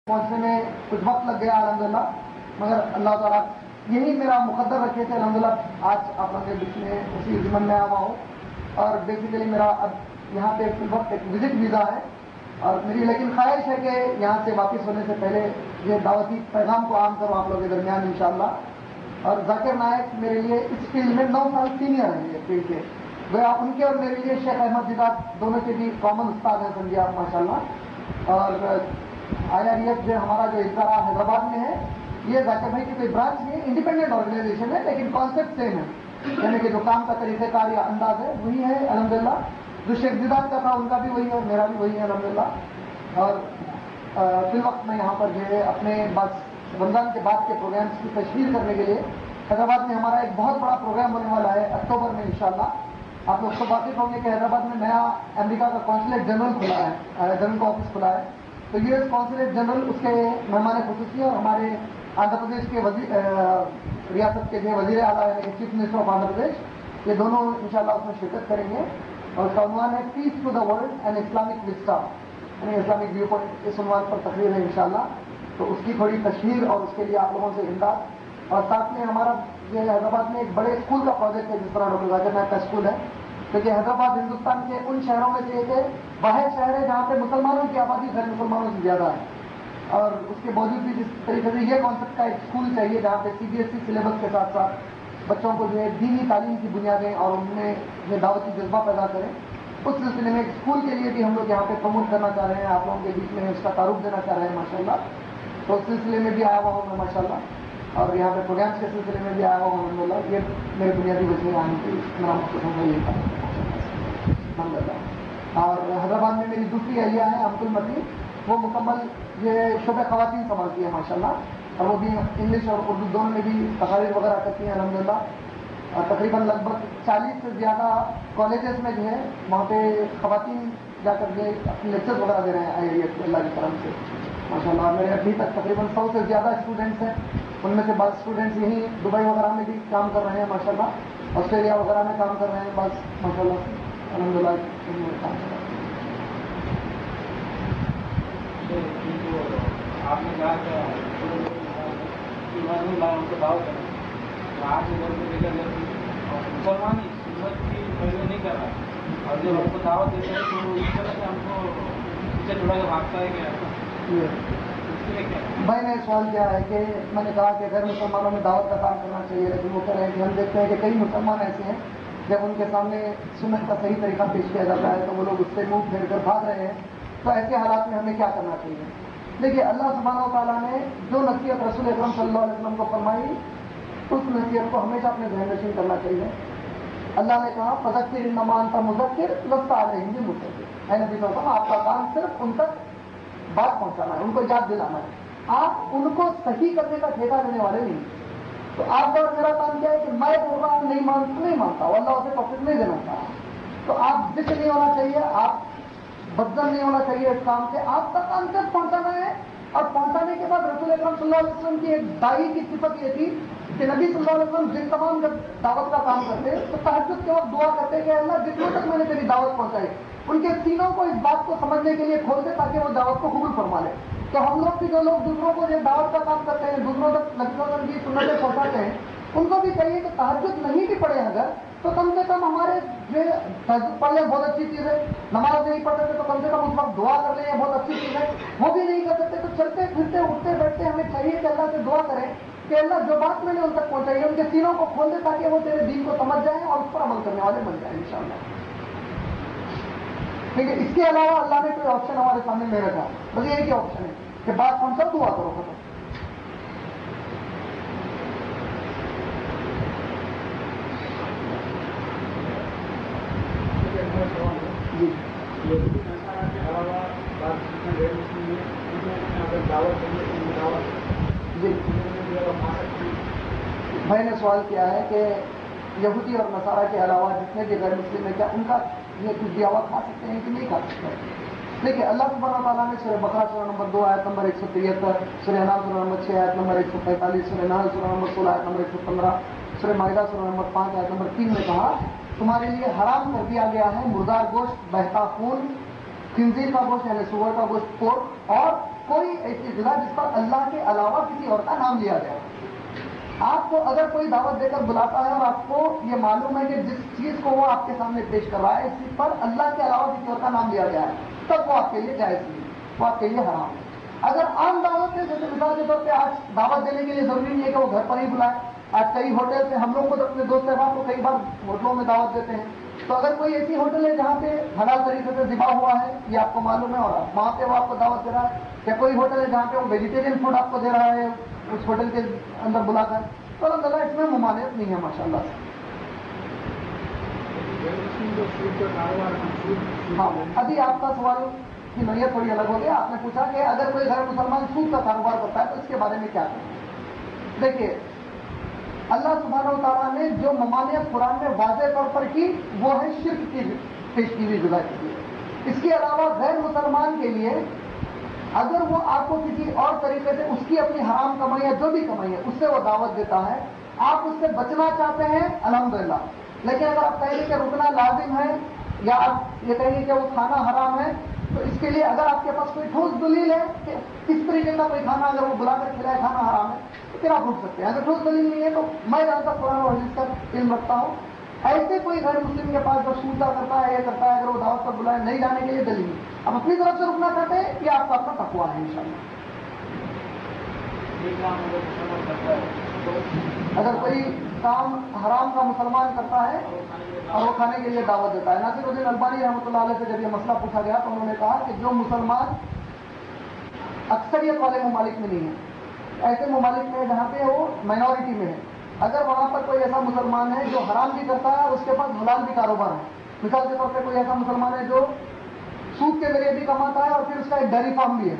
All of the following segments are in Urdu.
پہنچنے میں کچھ وقت لگ گیا الحمدللہ، مگر اللہ تعالیٰ یہی میرا مقدر رکھے تھے الحمدللہ آج آپ لوگوں کے بیچ میں اسی ضمن میں آیا ہوں. اور بیسیکلی میرا اب یہاں پہ فی الوقت ایک وزٹ ویزا ہے اور میری لیکن خواہش ہے کہ یہاں سے واپس ہونے سے پہلے یہ دعوتی پیغام کو عام کروں آپ لوگوں کے درمیان انشاءاللہ. اور ذاکر نائک میرے لیے اس فیلڈ میں 9 سال سینئر ہیں یہ فیلڈ کے، وہ آپ ان کے اور میرے لیے شیخ احمد دیدار دونوں کے بھی کامن استاد ہیں سمجھیے آپ ماشاءاللہ. اور IREF جو ہمارا جو ادارہ حیدرآباد میں ہے یہ ذاکر بھائی کی کوئی برانچ نہیں ہے، انڈیپینڈنٹ آرگنائزیشن ہے لیکن کانسیپٹ سیم ہے، یعنی کہ جو کام کا طریقہ کار یا انداز ہے وہی ہے الحمدللہ. جو شیخ دیدار کا تھا ان کا بھی وہی ہے، میرا بھی وہی ہے الحمدللہ. اور فی الوقت میں یہاں پر جو ہے اپنے بس رمضان کے بعد کے پروگرامس کی تشہیر کرنے کے لیے حیدرآباد میں ہمارا ایک بہت بڑا پروگرام ہونے والا ہے اکتوبر میں انشاءاللہ. آپ لوگ تو واقف ہوں گے کہ حیدرآباد میں نیا امریکہ کا قونصلیٹ جنرل کھلا ہے، جنرل کا آفس کھلا ہے. تو US قونصلیٹ جنرل اس کے مہمان خصوصی اور ہمارے آندھرا پردیش کے ریاست کے جو وزیر اعلیٰ ہے chief minister of Andhra Pradesh, یہ دونوں انشاءاللہ اس میں شرکت کریں گے. اور اس کا عنوان ہے peace to the world and Islamic vista, یعنی اسلامک ویو پوائنٹ. اس عنوان پر تقریر ہے انشاءاللہ. تو اس کی تھوڑی تشہیر اور اس کے لیے آپ لوگوں سے امداد. اور ساتھ میں ہمارا یہ حیدرآباد میں ایک بڑے اسکول کا پروجیکٹ ہے جس طرح ڈاکٹر ذاکر نائک کا اسکول ہے، کیونکہ حیدرآباد ہندوستان کے ان شہروں میں سے ایک ہے، واحد شہر ہے جہاں پہ مسلمانوں کی آبادی غیر مسلمانوں سے زیادہ ہے. اور اس کے باوجود بھی جس طریقے سے یہ کانسیپٹ کا ایک اسکول چاہیے جہاں پہ CBSE سلیبس کے ساتھ ساتھ بچوں کو جو ہے دینی تعلیم کی بنیادیں اور ان میں یہ دعوتی جذبہ پیدا کریں، اس سلسلے میں ایک اسکول کے لیے بھی ہم لوگ یہاں پہ پروموٹ کرنا چاہ رہے ہیں، آپ لوگوں کے بیچ میں اس کا تعارف دینا چاہ رہے ہیں ماشاءاللہ. تو اس سلسلے میں بھی آیا ہوا ہوں میں ماشاءاللہ، اور یہاں پہ پروگرامس کے سلسلے میں بھی آیا ہوا ہوں الحمدللہ. یہ میرے بنیادی وجہ آنے کی میرا مقصد ہوگا یہ تھا الحمدللہ. اور حیدرآباد میں میری دوسری اہلیہ ہے عبد المتی، وہ مکمل یہ شعبہ خواتین سنبھالتی ہے ماشاءاللہ، اور وہ بھی انگلش اور اردو دونوں میں بھی تقاریر وغیرہ کرتی ہیں الحمدللہ. اور تقریباً لگ بھگ 40 سے زیادہ کالجز میں جو ہے وہاں پہ خواتین جا کر کے اپنے لیکچر وغیرہ دے رہے ہیں IIEF کے اللہ کی طرف سے ماشاءاللہ. میرے ابھی تک تقریباً 100 سے زیادہ اسٹوڈنٹس ہیں، ان میں سے بعض اسٹوڈنٹس یہیں دبئی وغیرہ میں بھی کام کر رہے ہیں ماشاءاللہ، آسٹریلیا وغیرہ میں کام کر رہے ہیں بعض ماشاءاللہ الحمدللہ. آپ نے کہا کہ ان کو دعوت کریں، آج ادھر کو لے کر مسلمان ہی سنت کی پیروی نہیں کر رہا، اور جب ہم کو دعوت دیتے ہیں تو اس طرح سے ہم کو پیچھے چھوڑا کے بھاگتا ہے کیا؟ بھائی نے سوال کیا ہے کہ میں نے کہا کہ غیر مسلمانوں میں دعوت کا کام کرنا چاہیے، لیکن وہ کہہ رہے ہیں کہ ہم دیکھتے ہیں کہ کئی مسلمان ایسے ہیں جب ان کے سامنے سنت کا صحیح طریقہ پیش کیا جاتا ہے تو وہ لوگ اس سے منہ پھیر کر بھاگ رہے ہیں. تو ایسے حالات میں ہمیں کیا کرنا چاہیے؟ دیکھیے اللہ سبحانہ و تعالیٰ نے جو نصیحت رسول اکرم صلی اللہ علیہ وسلم کو فرمائی اس نصیحت کو ہمیشہ اپنے ذہن نشین کرنا چاہیے. اللہ نے کہا فذکر انما انت مذکر لست علیہم بمسیطر، اے نبی صلی اللہ علیہ وسلم آپ کا کام صرف ان تک بات پہنچانا ہے، ان کو یاد دلانا ہے، آپ ان کو صحیح کرنے کا ٹھیکہ دینے والے نہیں. تو آپ کا اور میرا کام کیا ہے کہ میں بول رہا ہوں نہیں مانتا ہوں، اللہ اسے توفیق نہیں دینا چاہتا. تو آپ ذکر نہیں ہونا چاہیے، آپ بدزن نہیں ہونا چاہیے اس کام سے، آپ کا کام صرف پہنچانا ہے. اور پہنچانے کے بعد رسول اکرم صلی اللہ علیہ وسلم کی ایک داعی کی صفت یہ تھی کہ نبی صلی اللہ علیہ وسلم جن تمام جب دعوت کا کام کرتے تو تہجد کے وقت دعا کرتے کہ اللہ جتنے تک میں نے تیری دعوت پہنچائی ان کے سینوں کو اس بات کو سمجھنے کے لیے کھول دے تاکہ وہ دعوت کو قبول فرما لے. تو ہم لوگ بھی جو لوگ دوسروں کو یہ دعوت کا کام کرتے ہیں، دوسروں تک نبی صلی اللہ علیہ وسلم کی سنتیں پہنچاتے ہیں، ان کو بھی چاہیے کہ تہجد نہیں بھی پڑھے اگر تو کم سے کم ہمارے جو تہجد پڑھ لیں بہت اچھی چیز ہے، نماز نہیں پڑھ سکتے تو کم سے کم اس وقت دعا کر لیں یہ بہت اچھی چیز ہے، وہ بھی نہیں کر سکتے تو چلتے پھرتے اٹھتے بیٹھتے ہمیں چاہیے کہ اللہ سے دعا کریں کہ اللہ جو بات میں نے ان تک پہنچائی ہے ان کے سینوں کو کھول دے تاکہ وہ تیرے دین کو سمجھ جائیں اور اس پر عمل کرنے والے بن جائیں انشاءاللہ. ٹھیک ہے، اس کے علاوہ اللہ نے کوئی آپشن ہمارے سامنے نہیں رکھا، بس یہی کہ آپشن ہے کہ بات پہنچا دعا کرو ختم. بھائی نے سوال کیا ہے کہ یہودی اور نصارہ کے علاوہ جتنے بھی غیر مسلم ہیں کیا ان کا یہ کچھ دعوا کھا سکتے ہیں کہ نہیں کھا سکتے؟ دیکھیے اللہ سبحانہ و تعالیٰ نے سورہ بقرہ سورہ نمبر 2 آیت نمبر 173، سورہ انعام سورہ نمبر 6 آیت نمبر 145، سورہ نحل سورہ نمبر 16 آیت نمبر 115، سورہ مائدہ سورہ نمبر 5 آیت نمبر 3 میں کہا تمہارے لیے حرام کر دیا گیا ہے مردار گوشت، بہتا خون، خنزیر کا گوشت یعنی سور کا گوشت، پورک اور کوئی ایسی غذا جس پر اللہ کے علاوہ کسی اور کا نام لیا گیا. آپ کو اگر کوئی دعوت دے کر بلاتا ہے اور آپ کو یہ معلوم ہے کہ جس چیز کو وہ آپ کے سامنے پیش کر رہا ہے اس پر اللہ کے علاوہ کسی اور کا نام لیا گیا ہے, تب وہ آپ کے لیے جائز نہیں ہے, وہ آپ کے لیے حرام ہے. اگر عام دعوت ہے, جیسے مثال کے طور پہ آج دعوت دینے کے لیے ضروری نہیں ہے کہ وہ گھر پر ہی بلائے. آج کئی ہوٹل سے ہم لوگ خود اپنے دوست احباب کو کئی بار ہوٹلوں میں دعوت دیتے ہیں. تو اگر کوئی ایسی ہوٹل ہے جہاں پہ حلال طریقے سے ذبح ہوا ہے, یہ آپ کو معلوم ہے, اور وہاں پہ وہ آپ کو دعوت دے رہا ہے, یا کوئی ہوٹل ہے جہاں پہ وہ ویجیٹیرین فوڈ آپ کو دے رہا ہے اس ہوٹل کے اندر بلا کر, تو الحمد للہ اس میں ممانعت نہیں ہے ماشاء اللہ سے. ہاں, ابھی آپ کا سوال کی نوعیت تھوڑی الگ ہو گئی. آپ نے پوچھا کہ اگر کوئی غیر مسلمان سود کا کاروبار کرتا ہے تو اس کے بارے میں کیا کریں. دیکھیے, اللہ سبحانہ و تعالیٰ نے جو ممانعت قرآن میں واضح طور پر کی وہ ہے شرک کی پیش کی ہوئی غذا کے لیے. اس کے علاوہ غیر مسلمان کے لیے اگر وہ آپ کو کسی اور طریقے سے اس کی اپنی حرام کمائی ہے, جو بھی کمائی ہے, اس سے وہ دعوت دیتا ہے, آپ اس سے بچنا چاہتے ہیں الحمدللہ. لیکن اگر آپ کہیں گے کہ رکنا لازم ہے, یا آپ یہ کہیں گے کہ وہ کھانا حرام ہے, تو اس کے لیے اگر آپ کے پاس کوئی ٹھوس دلیل ہے کہ اس طریقے کا کوئی کھانا اگر وہ بلا کر کھلائے کھانا حرام ہے, تو پھر آپ رک سکتے ہیں. اگر ٹھوس دلیل نہیں ہے تو میں جہاں تک قرآن اور حدیث کا علم رکھتا ہوں, ایسے کوئی غیر مسلم کے پاس جو سوتا کرتا ہے, یہ کرتا ہے, اگر وہ دعوت پر بلائے نہیں جانے کے لیے دلیل نہیں. اب اپنی طرف سے رکنا چاہتے ہیں, یہ آپ کا اپنا تقویٰ ہے انشاءاللہ. اگر کوئی کام حرام کا مسلمان کرتا ہے اور وہ کھانے کے لیے دعوت دیتا ہے, ناصر الدین البانی رحمۃ اللہ علیہ سے جب یہ مسئلہ پوچھا گیا تو انہوں نے کہا کہ جو مسلمان اکثریت والے ممالک میں نہیں ہے, ایسے ممالک میں جہاں پہ وہ مائنورٹی میں ہے, اگر وہاں پر کوئی ایسا مسلمان ہے جو حرام بھی کرتا ہے اور اس کے پاس حلال بھی کاروبار ہے, مثال کے طور پہ کوئی ایسا مسلمان ہے جو سود کے ذریعے بھی کماتا ہے اور پھر اس کا ایک ڈیری فارم بھی ہے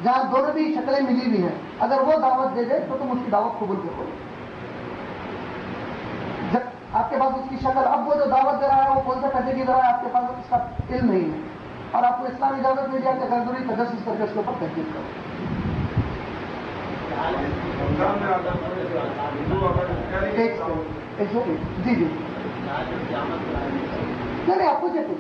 جہاں دونوں بھی شکلیں ملی ہوئی ہیں, اگر وہ دعوت دے دے تو تم اس کی دعوت قبول کرو. جب آپ کے پاس اس کی شکل, اب وہ جو دعوت دے رہا ہے وہ کون سے پیسے کی دے رہا ہے, آپ کے پاس اس کا علم نہیں ہے, اور آپ کو اسلام اجازت نہیں دیا کہ غرضی تجسس کر کے اس کے اوپر تحقیق کرو. جی جی نہیں, آپ پوچھے جی.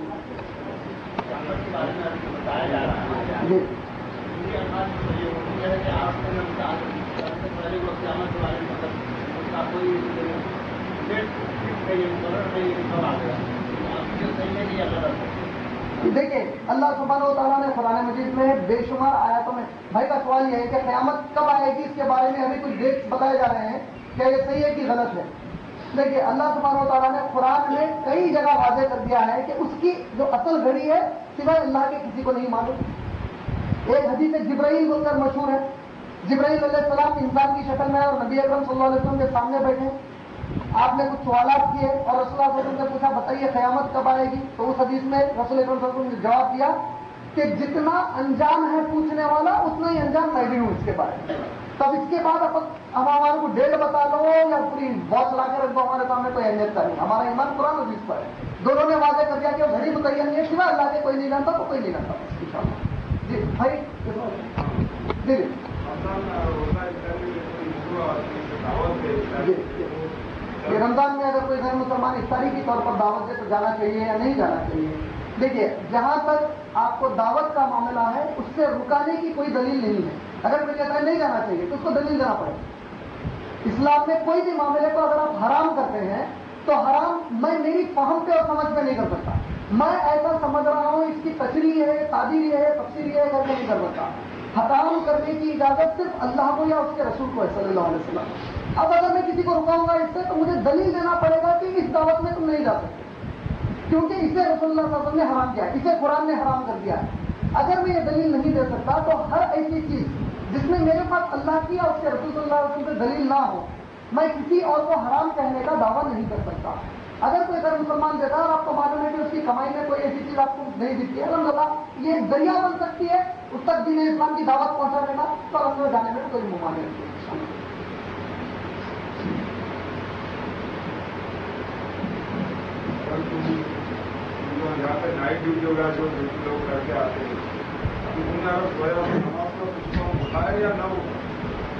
دیکھیں, اللہ سبحانہ و تعالیٰ نے قرآن مجید میں بے شمار آیاتوں میں, بھائی کا سوال یہ ہے کہ قیامت کب آئے گی, اس کے بارے میں ہمیں کچھ ڈیٹس بتائے جا رہے ہیں, کیا یہ صحیح ہے کہ غلط ہے. دیکھیے, اللہ سبحانہ و تعالیٰ نے قرآن میں کئی جگہ واضح کر دیا ہے کہ اس کی جو اصل گھڑی ہے سوائے اللہ کے کسی کو نہیں معلوم. ایک حدیث جبرائیل بول کر مشہور ہے, جبرائیل علیہ السلام انسان کی شکل میں اور نبی اکرم صلی اللہ علیہ وسلم کے سامنے بیٹھے, آپ نے کچھ سوالات کیے اور رسول اللہ صلی اللہ علیہ وسلم سے پوچھا بتائیے قیامت کب آئے گی, تو اس حدیث میں رسول اکرم صلی اللہ علیہ وسلم نے جواب دیا کہ جتنا انجام ہے پوچھنے والا اتنا ہی انجام میں بھی ہوں اس کے بارے میں. تب اس کے بعد اب ہمارے کو ڈیٹ بتا لو یا پوری واچ لا کے رکھ دو, ہمارے سامنے کوئی اہمیت کا نہیں. ہمارا ایمان قرآن حدیث پر ہے, دونوں نے واضح کر دیا کہ وہ گھڑی متعین نہیں ہے, سوائے اللہ کے کوئی نہیں جانتا تو کوئی نہیں جانتا انشاءاللہ. جی بھائی جی یہ رمضان میں اگر کوئی غیر مسلمان افطاری کے طور پر دعوت دے تو جانا چاہیے یا نہیں جانا چاہیے. دیکھیے, جہاں تک آپ کو دعوت کا معاملہ ہے اس سے رکانے کی کوئی دلیل نہیں ہے. اگر کوئی کہتا ہے نہیں جانا چاہیے تو اس کو دلیل دینا پڑے. اسلام میں کوئی بھی معاملے کو اگر آپ حرام کرتے ہیں تو حرام میں میری فہم پہ اور سمجھ پہ نہیں کر سکتا, میں ایسا سمجھ رہا ہوں اس کی تشریح ہے, تعبیر ہے, تفسیر ہے, کر کے نہیں کر سکتا. حرام کرنے کی اجازت صرف اللہ کو یا اس کے رسول کو ہے صلی اللہ علیہ وسلم. اب اگر میں کسی کو رکاؤں گا اس سے تو مجھے دلیل دینا پڑے گا کہ اس دعوت میں تم نہیں جا سکتے, کیونکہ اسے رسول اللہ صلی اللہ علیہ وسلم نے حرام کیا, اسے قرآن نے حرام کر دیا ہے. اگر میں یہ دلیل نہیں دے سکتا تو ہر ایسی چیز جس میں میرے پاس اللہ کی اور اس کے رسول صلی اللہ علیہ وسلم سے دلیل نہ ہو, میں کسی اور کو حرام کہنے کا دعویٰ نہیں کر سکتا. اگر کوئی غیر مسلمان دیتا ہے اور آپ کو معلوم ہے کہ اس کی کمائی میں کوئی ایسی چیز آپ کو نہیں دکھتی ہے, الحمدللہ یہ ایک ذریعہ بن سکتی ہے اس تک دین اسلام کی دعوت پہنچانے کا, تو الحمدللہ جانے میں کوئی ممانعت نہیں. یہاں پہ نائٹ ڈیوٹی وغیرہ جو لوگ کر کے آتے ہیں, انہیں اگر سویا نماز کا کچھ ہوتا ہے یا نہ ہو,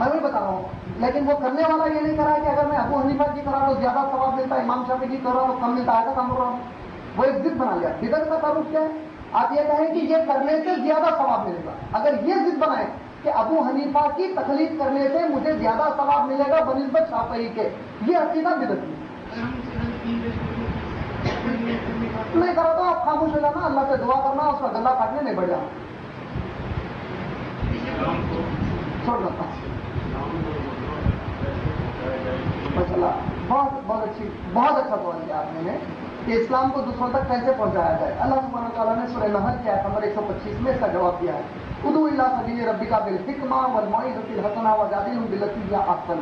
میں بھی بتا رہا ہوں، لیکن وہ کرنے والا یہ نہیں کرا کہ اگر میں ابو حنیفہ کی کرا تو زیادہ ثواب ملتا ہے، امام شافعی کی کرا تو کم ملتا ہے، ایسا کام ہو رہا ہوں۔ وہ ایک ضد بنا لیا۔ بدعت کا تعارف کیا ہے؟ آپ یہ کہیں کہ یہ کرنے سے زیادہ ثواب ملے گا۔ اگر یہ ضد بنائے کہ ابو حنیفہ کی تقلید کرنے سے مجھے زیادہ ثواب ملے گا بنسبت شافعی کے، یہ عقیدہ بدعت ہے۔ نہیں کرو تو آپ خاموش ہو جانا، اللہ سے دعا کرنا، اس کا گلا کاٹنے نہیں بڑھ جانا، چھوڑ دیتا ہوں۔ بہت اچھا سوال کیا آپ نے کہ اسلام کو دوسروں تک کیسے پہنچایا جائے۔ اللہ سبحانہ وتعالیٰ نے سورہ نحل کی آیت نمبر 125 میں اس کا جواب دیا ہے۔ ادعو الی سبیل ربک بالحکمہ والموعظۃ الحسنہ وجادلہم بالتی ہی احسن۔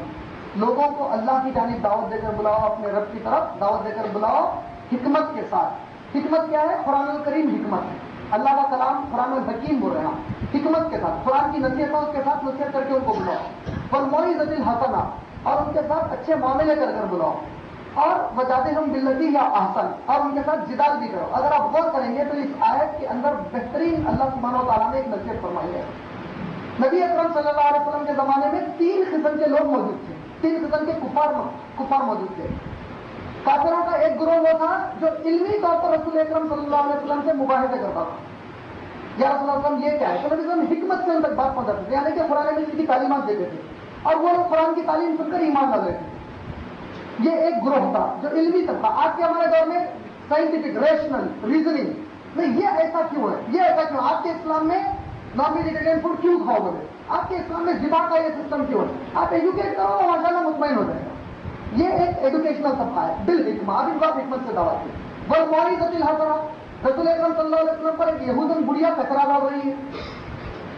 لوگوں کو اللہ کی جانب دعوت دے کر بلاؤ، اپنے رب کی طرف دعوت دے کر بلاؤ حکمت کے ساتھ۔ حکمت کیا ہے؟ قرآن الکریم حکمت ہے، اللہ کا کلام قرآن الحکیم بول رہے ہیں، حکمت کے ساتھ قرآن کی نصیحتوں کے ساتھ نصیحت کر کے ان کو بلاؤ، والموعظۃ الحسنہ، اور ان کے ساتھ اچھے معاملے کر کر بلاؤ، اور وجادلہم بالتی ہی احسن، اور ان کے ساتھ جدال بھی کرو۔ اگر آپ غور کریں گے تو اس آیت کے اندر بہترین اللہ سبحانہ وتعالیٰ نے ایک نصیحت فرمائی ہے۔ نبی اکرم صلی اللہ علیہ وسلم کے زمانے میں 3 قسم کے لوگ موجود تھے، 3 قسم کے کفار موجود تھے۔ کافروں کا ایک گروہ وہ تھا جو علمی طور پر رسول اکرم صلی اللہ علیہ وسلم سے مباحثے کرتا تھا، یا رسول اللہ علیہ وسلم یہ کیا ہے، تو نبی صلی اللہ علیہ وسلم حکمت سے ان تک بات پہنچاتے تھے، یعنی کہ قرآن مجید کی تعلیمات دیتے تھے، اور وہ لوگ قرآن کی تعلیم سن کر ایمان لا لیتے تھے۔ یہ ایک گروہ تھا جو علمی طبقہ۔ آج کے ہمارے دور میں سائنٹیفک ریشنل ریزننگ نہیں، یہ ایسا کیوں ہے، یہ ایسا کیوں، آپ کے اسلام میں نان ویجیٹیرین فوڈ کیوں کھاؤ گے، آپ کے اسلام میں ذبح کا یہ سسٹم کیوں ہے، آپ ایجوکیٹ کرو تو ماشاء اللہ مطمئن ہو جائے گا۔ یہ ایک ایجوکیشنل طبقہ ہے بالحکمہ، آپ ان کو حکمت سے دعوت دیں۔ والموعظۃ الحسنہ، رسول اکرم صلی اللہ علیہ وسلم پر ایک یہودن بڑھیا کچرا ڈال رہی ہے،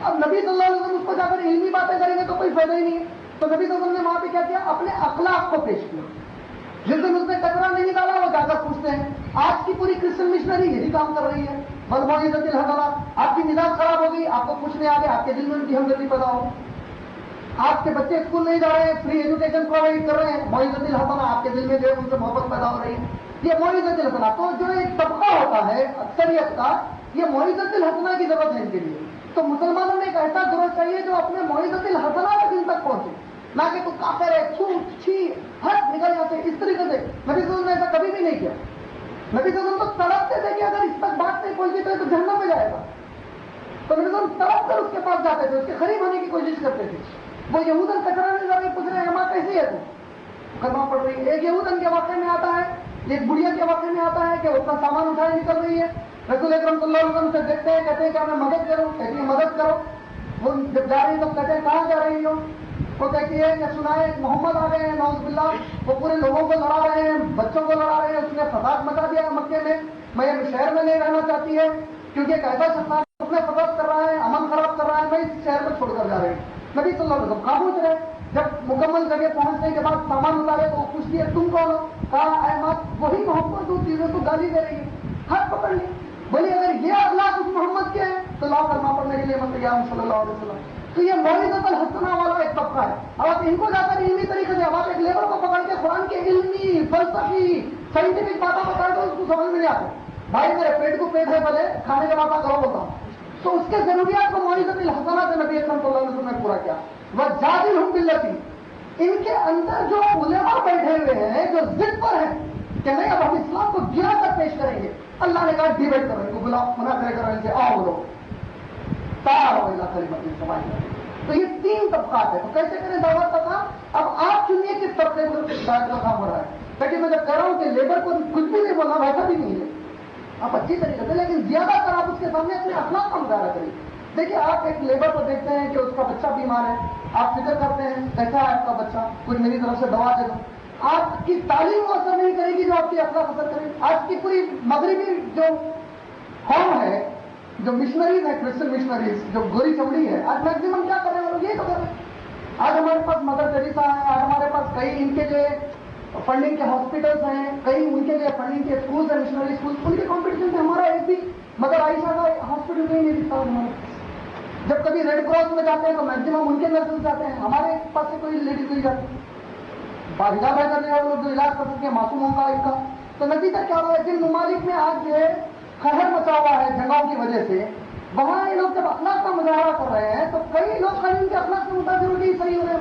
اب نبی صلی اللہ علیہ وسلم اس کو جا کر علمی باتیں کریں گے تو کوئی فائدہ ہی نہیں ہے، تو نبی صلی اللہ علیہ وسلم نے وہاں پہ کیا کیا، اپنے اخلاق کو پیش کیا۔ جس دن اس نے کچرا نہیں ڈالا وہ جا کر پوچھتے ہیں۔ آج کی پوری کرسچن مشنری یہی کام کر رہی ہے، والموعظۃ الحسنہ، آپ کی مزاج خراب ہوگی، آپ کو پوچھنے آگے، آپ کے دل میں ان کی ہمدردی پیدا ہو، آپ کے بچے اسکول نہیں جا رہے ہیں، فری ایجوکیشن پرووائڈ کر رہے ہیں، موعظۃ الحسنہ، آپ کے دل میں جو ہے ان سے محبت پیدا ہو رہی ہے، یہ موعظۃ الحسنہ۔ تو جو ایک طبقہ ہوتا ہے اکثریت کا، یہ موعظۃ الحسنہ کی ضرورت ہے ان کے لیے۔ تو مسلمانوں میں ایک ایسا گروہ چاہیے جو اپنے موعظۃ الحسنہ تک ان تک پہنچے، نہ کہ تو کافر ہے، چھوٹ چھی ہٹ نکل جاتے اس طریقے سے۔ نبی صلی اللہ علیہ وسلم نے ایسا کبھی بھی نہیں کیا۔ نبی صلی اللہ علیہ وسلم تو تڑپتے تھے کہ اگر اس تک بات نہیں پہنچی تو جہنم میں جائے گا، تو نبی صلی اللہ علیہ وسلم تڑپ کر اس کے پاس جاتے تھے، اس کے قریب ہونے کی کوشش کرتے تھے۔ وہ یہودن کچرا نہیں لا کے پوچھ رہے ہیں ماں کیسی ہے تو کرنا پڑ رہی ہے۔ ایک یہودن کے واقعے میں آتا ہے، ایک بڑھیا کے واقعے میں آتا ہے کہ اس کا سامان اٹھائے نکل رہی ہے، رسول اکرم صلی اللہ علیہ وسلم سے دیکھتے ہیں، کہتے ہیں کہ میں مدد کروں، کہتی ہے مدد کرو۔ وہ جب جا رہی ہے تو کہتے ہیں کہاں جا رہی ہو، وہ کہتی ہے کہ سنائے محمد آ گئے ہیں نعوذ باللہ، وہ پورے لوگوں کو لڑا رہے ہیں، بچوں کو لڑا رہے ہیں، اس نے فساد مچا دیا ہے مکے میں یہ شہر میں نہیں رہنا چاہتی ہے کیونکہ ایک ایسا شخص اپنے فساد کر رہا ہے، امن خراب کر رہا ہے، میں اس شہر کو چھوڑ کر جا رہی ہوں۔ نبی صلی اللہ علیہ وسلم خاموش رہے۔ جب مکمل جگہ پہنچنے کے بعد سامان اتارے تو وہ پوچھتی ہے تم کون ہو، کہا اے ماں وہی محمد جو چیزیں تو گالی دے رہی ہے، ہاتھ پکڑ لی، بولی اگر یہ اخلاق اس محمد کے ہیں تو لا کرنا پڑنے کے لیے من تیار ہوں صلی اللہ علیہ وسلم۔ تو یہ موعظۃ الحسنہ والا ایک طبقہ ہے۔ اب آپ ان کو جا کر علمی طریقے سے، اب آپ ایک لیبر کو پکڑ کے قرآن کے علمی فلسفی سائنٹیفک باتیں بتائے تو اس کو سمجھ میں نہیں آتے۔ بھائی میرے پیٹ کو پیٹ ہے بھلے، کھانے کا باتیں کرو بتا، تو اس کے ضروریات کو موعظۃ الحسنہ سے نبی اکرم صلی اللہ علیہ وسلم نے پورا کیا۔ وجادلہم بالتی، ان کے اندر جو علماء بیٹھے ہوئے ہیں جو ضد پر ہیں کہ نہیں اب ہم اسلام کو گرا کر پیش کریں گے، اللہ نے کہا ڈیبیٹ کرو، ان کو بلاؤ، مناظرے کرو ان سے، آؤ بولو تعالوا الی کلمۃ سواء۔ تو یہ 3 طبقات ہیں، تو کیسے کریں دعوت کا کام؟ اب آپ چنیے کس طبقے کو دعوت کا کام ہو رہا ہے، لیکن میں جب کہہ رہا ہوں کہ لیبر کو کچھ بھی نہیں بولنا، ویسا بھی نہیں ہے، آپ اچھی طریقے سے، لیکن زیادہ تر آپ اس کے سامنے اپنے اخلاق کا مظاہرہ کریں۔ دیکھیے آپ ایک لیبر کو دیکھتے ہیں کہ اس کا بچہ بیمار ہے، آپ فکر کرتے ہیں کیسا ہے آپ کا بچہ، کوئی میری طرف سے دوا دے دو، آپ کی تعلیم وہ اثر نہیں کرے گی جو آپ کی اخلاق اثر کرے گی۔ آج کی پوری مغربی جو قوم ہے، جو مشنریز ہیں، کرسچن مشنریز جو گوری چمڑی ہے، آج میکسیمم کیا کر رہے ہیں، وہ یہی تو کر رہے ہیں۔ آج ہمارے پاس مدر ٹریسا ہے، آج ہمارے پاس کئی ان کے لیے فنڈنگ کے ہاسپٹلس ہیں، کئی ان کے لیے فنڈنگ کے اسکولس ہیں، مشنری اسکول، ان کے کمپٹیشن سے ہمارا ایک بھی مدر عائشہ کا ہاسپٹل نہیں دکھتا ہمارے۔ جب کبھی ریڈ کراس میں جاتے ہیں تو میکسیمم ان کے نرسز جاتے ہیں، ہمارے پاس سے کوئی لیڈیز نہیں جاتی۔ باہر کرنے والے لوگ جو علاج کر سکتے ہیں معصوموں کا ان کا، تو نتیجہ کیا ہوا ہے، جن ممالک میں آج جو ہے قہر مچا ہوا ہے جنگوں کی وجہ سے، وہاں یہ لوگ جب اخلاق کا مظاہرہ کر رہے ہیں تو کئی لوگ ان کے اخلاق سے متاثر ہو کے صحیح ہو رہے ہیں،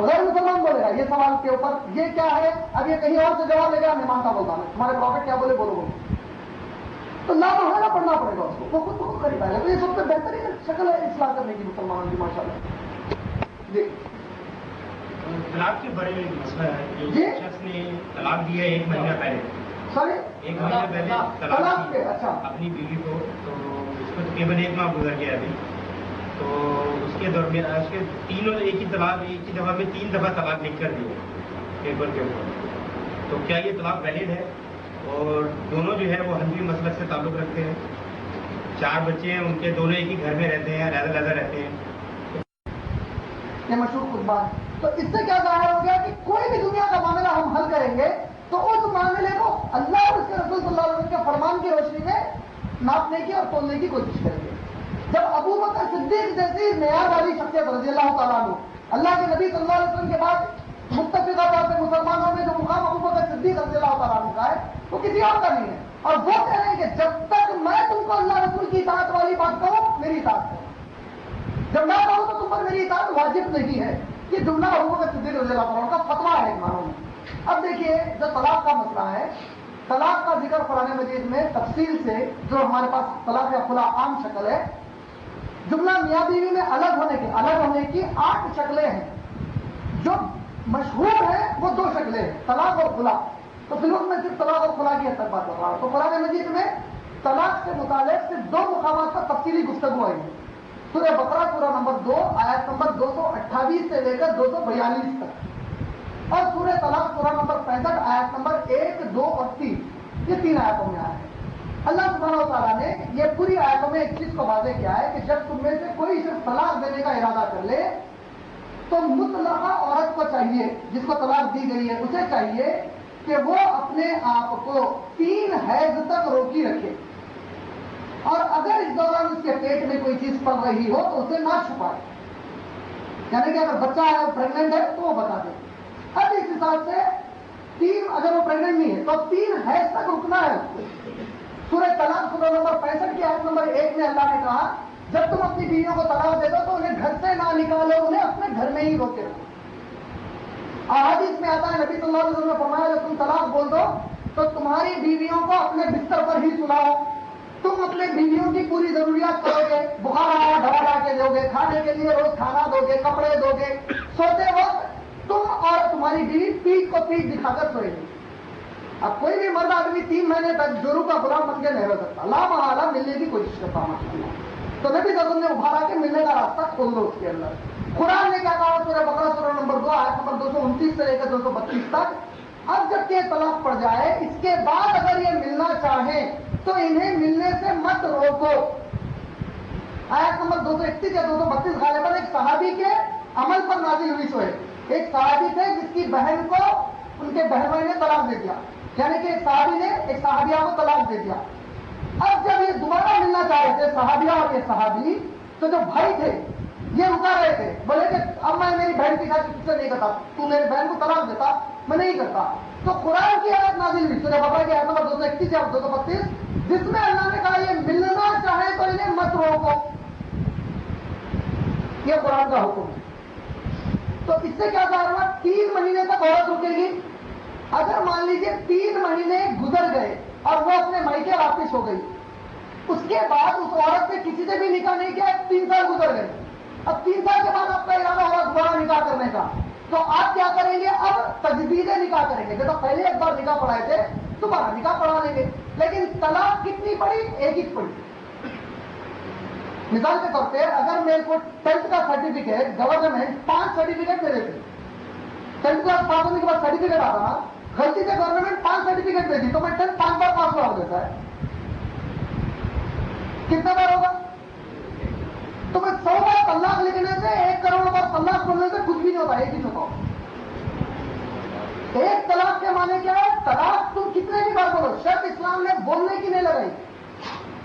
غیر مسلمان بولے گا یہ سوال کے اوپر یہ کیا ہے، اب یہ کہیں اور سے جواب دے گا، میں مانتا بولتا ہوں تمہارے پروفٹ کیا بولے بولو بولو، تو لا محالہ پڑھنا پڑے گا اس کو، وہ خود بخود خرید آئے گا. تو یہ سب سے بہترین شکل ہے اصلاح کرنے کی مسلمانوں کی ماشاء اللہ. جی طلاق کے بڑے مسئلہ ہے جی شخص نے طلاق دیا 1 مہینہ پہلے، سوری 1 مہینہ پہلے طلاق طلاق کے دی اچھا اپنی بیوی کو، تو اس کو تقریباً 1 ماہ گزر گیا ابھی، تو اس کے درمیان اس کے تینوں ایک ہی دفعہ میں 3 دفعہ طلاق لکھ کر دیے پیپر کے اوپر، تو کیا یہ طلاق ویلڈ ہے؟ اور دونوں جو ہے وہ حنفی مسلک سے تعلق رکھتے ہیں، 4 بچے ہیں ان کے، دونوں ایک ہی گھر میں رہتے ہیں، علیحدہ رہتے ہیں. یہ مشہور خطبہ ہے. تو اس سے کیا ظاہر ہو گیا کہ کوئی بھی دنیا کا معاملہ ہم حل کریں گے تو اس معاملے کو اللہ اور اس کے رسول صلی اللہ علیہ وسلم کے فرمان کی روشنی میں ناپنے کی اور تولنے کی کوشش کریں گے. جب ابو بکر صدیق جیسی معیار والی شخصیت رضی اللہ تعالیٰ عنہ اللہ کے نبی صلی اللہ علیہ وسلم کے بعد متفقہ طور پہ مسلمانوں میں جو مقام ابو بکر صدیق رضی اللہ تعالیٰ عنہ کا ہے وہ کسی اور کا نہیں ہے، اور وہ کہہ رہے ہیں کہ جب تک میں تم کو اللہ رسول کی اطاعت والی بات کہوں میری اطاعت کرو، جب میں کہوں تو تم پر میری اطاعت واجب نہیں ہے. یہ جملہ ابو بکر صدیق رضی اللہ تعالیٰ عنہ کا فتویٰ ہے معنوں میں. اب دیکھیے جو طلاق کا مسئلہ ہے، طلاق کا ذکر قرآن مجید میں تفصیل سے، جو ہمارے پاس طلاق یا خلا عام شکل ہے، جملہ میاں بیوی میں الگ ہونے کی 8 شکلیں ہیں. جو مشہور ہیں وہ 2 شکلیں ہیں، طلاق اور خلا. تو فی الوقت میں صرف طلاق اور خلا کی حد تک بات کر رہا ہوں. تو قرآن مجید میں طلاق سے متعلق صرف 2 مقامات پر تفصیلی گفتگو آئی ہے. سورہ بقرہ سورہ نمبر 2 آیت نمبر 228 سے لے کر 242 تک، اور سورہ طلاق سورہ نمبر 65 آیت نمبر 1، 2 اور 3، یہ 3 آیتوں میں آیا ہے. اللہ سبحانہ و تعالیٰ نے یہ پوری آیتوں میں ایک چیز کو واضح کیا ہے کہ جب تم میں سے کوئی شخص طلاق دینے کا ارادہ کر لے تو مطلقہ عورت کو چاہیے، جس کو طلاق دی گئی ہے اسے چاہیے کہ وہ اپنے آپ کو 3 حیض تک روکی رکھے، اور اگر اس دوران اس کے پیٹ میں کوئی چیز پڑ رہی ہو تو اسے نہ چھپائے، یعنی کہ اگر بچہ ہے پریگننٹ ہے تو وہ بتا دے. اب اس حساب سے 3، اگر وہ پریگننٹ نہیں ہے تو 3 حیض تک رکنا ہے اس کو. سورہ طلاق سورہ نمبر 65 کی آیت نمبر 1 میں اللہ نے کہا جب تم اپنی بیویوں کو طلاق دے دو تو انہیں گھر سے نہ نکالو، انہیں اپنے گھر میں ہی روکے رکھو. احادیث میں آتا ہے نبی صلی اللہ علیہ وسلم نے فرمایا جب تم طلاق بول دو تو تمہاری بیویوں کو اپنے بستر پر ہی سلاؤ، تم اپنے بیویوں کی پوری ضروریات کرو گے، بخار آیا دوا لا کے دو گے، کھانے کے لیے روز کھانا دو گے، کپڑے دو گے، سوتے وقت تم اور تمہاری بیوی پیٹھ کو پیٹھ دکھا کر سوئے گی. اب کوئی بھی مرد آدمی 3 مہینے تک جورو کا غلام بن کے نہیں رہ سکتا، لا محالہ ملنے کی کوشش کرتا ہوں. تو نبی صلی اللہ علیہ وسلم نے ابھارا کے ملنے کا راستہ کھول دو اس کے اندر. قرآن نے کیا کہا سورہ بقرہ سورہ نمبر 2 آیت نمبر 229 سے لے کر 232 تک، اب جب کہ طلاق پڑ جائے اس کے بعد اگر یہ ملنا چاہیں تو انہیں ملنے سے مت روکو. آیت نمبر 231 یا 232 غالباً ایک صحابی کے عمل پر نازل ہوئی سو ہے. ایک صحابی تھے جس کی بہن کو ان کے بہن بھائی نے طلاق دے دیا، یعنی کہ ایک صحابی نے ایک صحابیہ کو طلاق دے دیا. اب جب یہ دوبارہ ملنا چاہ رہے تھے صحابیہ اور یہ صحابی، تو جو بھائی تھے یہ رکا رہے تھے، بولے کہ اب میں میری بہن کی شادی تجھ سے نہیں کرتا، تو میری بہن کو طلاق دیتا، میں نہیں کرتا. تو قرآن کی آیت نازل ہوئی سورہ بقرہ کی آیت نمبر 231 یا 232 جس میں اللہ نے کہا یہ ملنا چاہے تو انہیں مت روکو. یہ قرآن کا حکم ہے. تو اس سے کیا ظاہر ہوا؟ 3 مہینے تک عورت رکے گی. اگر مان لیجیے 3 مہینے گزر گئے اور وہ اپنے مائکے واپس ہو گئی، اس کے بعد اس عورت نے کسی سے بھی نکاح نہیں کیا، 3 سال گزر گئے. اب 3 سال کے بعد آپ کا ارادہ ہوگا دوبارہ نکاح کرنے کا، تو آپ کیا کریں گے؟ اب تجدید نکاح کریں گے. جب پہلے ایک بار نکاح پڑھائے تھے دوبارہ نکاح پڑھا لیں گے. لیکن طلاق کتنی پڑی؟ ایک ہی پڑی. مثال کے طور پہ اگر میرے کو 10th کا سرٹیفکیٹ گورنمنٹ 5 سرٹیفکیٹ دے دیتے، 10th کلاس پاس ہونے کے بعد سرٹیفکیٹ آتا نا، غلطی سے گورنمنٹ 5 سرٹیفکیٹ دے دی تو میں 10th 5 بار پاس ہوا دیتا ہے. کتنا بار ہوگا؟ تو میں 100 بار طلاق لکھنے سے 1 کروڑ بار طلاق بولنے سے کچھ بھی نہیں ہوتا. ایک ہی چکاؤ. ایک طلاق کے معنی کیا ہے؟ طلاق تم کتنے بھی بار بولو، شرط اسلام نے بولنے کی نہیں لگائی.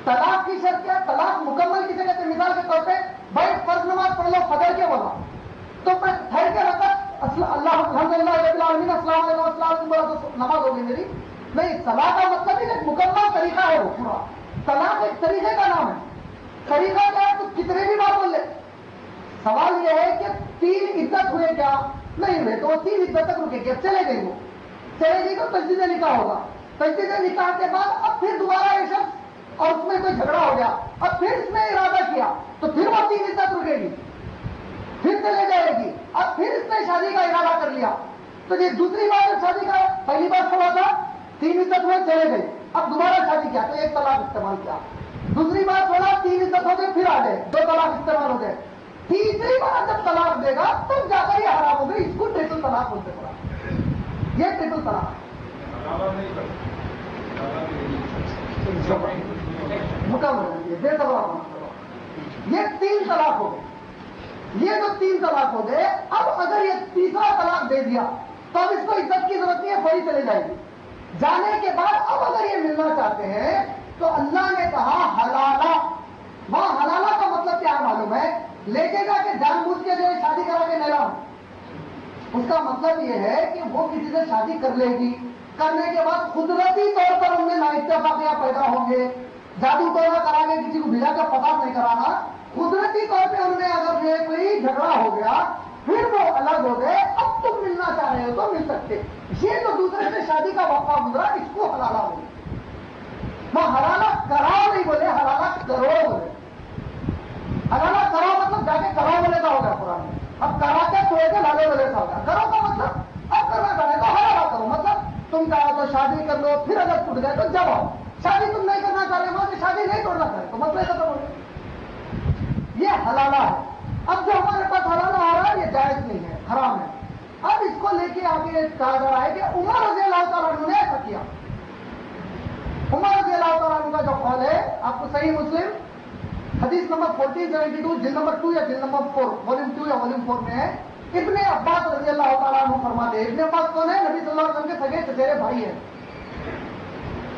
طلاق کی شرط کیا ہے؟ طلاق مکمل کسے کہتے ہیں؟ مثال کے طور پہ بھائی فرض نماز پڑھ لو، فجر کے بولا تو میں ٹھہر کے رکھا اللہ الحمدللہ رب العالمین السلام علیکم السلام علیکم بولا تو نماز ہو گئی میری؟ نہیں. طلاق کا مطلب ایک مکمل طریقہ ہے. وہ پورا طلاق ایک طریقے کا نام ہے. طریقہ کیا ہے؟ تو کتنے بھی بار بول لے. سوال یہ ہے کہ 3 عدت ہوئے کیا؟ نہیں ہوئے تو وہ 3 عدت تک رکے گی. اب چلے گئی، وہ چلے گئی تو تجدید نکاح ہوگا. تجدید نکاح کے بعد اب پھر دوبارہ یہ شخص اور اس میں کوئی جھگڑا ہو گیا، اب پھر اس نے ارادہ کیا تو پھر وہ 3 عدت رکے گی، پھر چلے جائے گی. اب پھر اس نے شادی کا ارادہ کر لیا تو یہ دوسری بار شادی کا، پہلی بار چھوڑا تھا 3 عدت میں چلے گئے، اب دوبارہ شادی کیا تو 1 طلاق استعمال کیا. دوسری بار چھوڑا 3 عدت ہو گئے، پھر آ گئے 2 طلاق استعمال ہو گئے. تیسری بار جب طلاق دے گا تب جا کر یہ حرام ہو گئی. اس کو ٹرپل طلاق بولتے پڑا، یہ ٹرپل طلاق مکمل ہے. بے طلاق یہ 3 طلاق ہو گئے. یہ جو 3 طلاق ہو گئے، اب اگر یہ تیسرا طلاق دے دیا تو اب اس کو عزت کی ضرورت نہیں ہے، فوری چلے جائے گی. جانے کے بعد اب اگر یہ ملنا چاہتے ہیں تو اللہ نے کہا حلالہ. وہاں حلالہ کا مطلب کیا معلوم ہے؟ لے کے جا کے جان بوجھ کے جو ہے شادی کرا کے میرا، اس کا مطلب یہ ہے کہ وہ کسی سے شادی کر لے گی، کرنے کے بعد قدرتی طور پر ان میں نااتفاقیاں پیدا ہوں گے. جادو ٹونا کرا کے کسی کو بھیجا کے پتا نہیں کرانا، قدرتی طور پہ ان میں اگر یہ کوئی جھگڑا ہو گیا پھر وہ الگ ہو گئے. اب تم ملنا چاہ رہے ہو تو مل سکتے. یہ جو دوسرے سے شادی کا موقع گزرا اس کو حلالہ بولے. وہ حلالہ کراؤ نہیں بولے، حلالہ کرو بولے. حلالہ کرو مطلب جا کے کرو بولے کا ہوگا قرآن میں. اب کرا کے چھوڑے کے لالے بولے کا ہوگا. کرو کا مطلب اب کرنا چاہے تو حلالہ کرو، مطلب تم چاہو تو شادی کر لو، پھر اگر ٹوٹ گئے تو جب آؤ. شادی تم نہیں کرنا چاہ رہے وہاں سے شادی نہیں توڑنا چاہے تو مسئلہ ختم ہو گیا. یہ حلالہ ہے. اب جو ہمارے پاس حلالہ آ رہا ہے یہ جائز نہیں ہے، حرام ہے. اب اس کو لے کے آگے کہا جا رہا ہے کہ عمر رضی اللہ تعالیٰ عنہ نے ایسا کیا. عمر رضی اللہ تعالیٰ عنہ کا جو قول ہے آپ کو صحیح مسلم حدیث نمبر 1472 جلد نمبر 2 یا جلد نمبر 4 والیم 2 یا والیم 4 میں ہے. ابن عباس رضی اللہ تعالیٰ عنہ فرماتے ہیں، ابن عباس کون ہے؟ نبی صلی اللہ علیہ وسلم کے سگے چچیرے بھائی ہیں.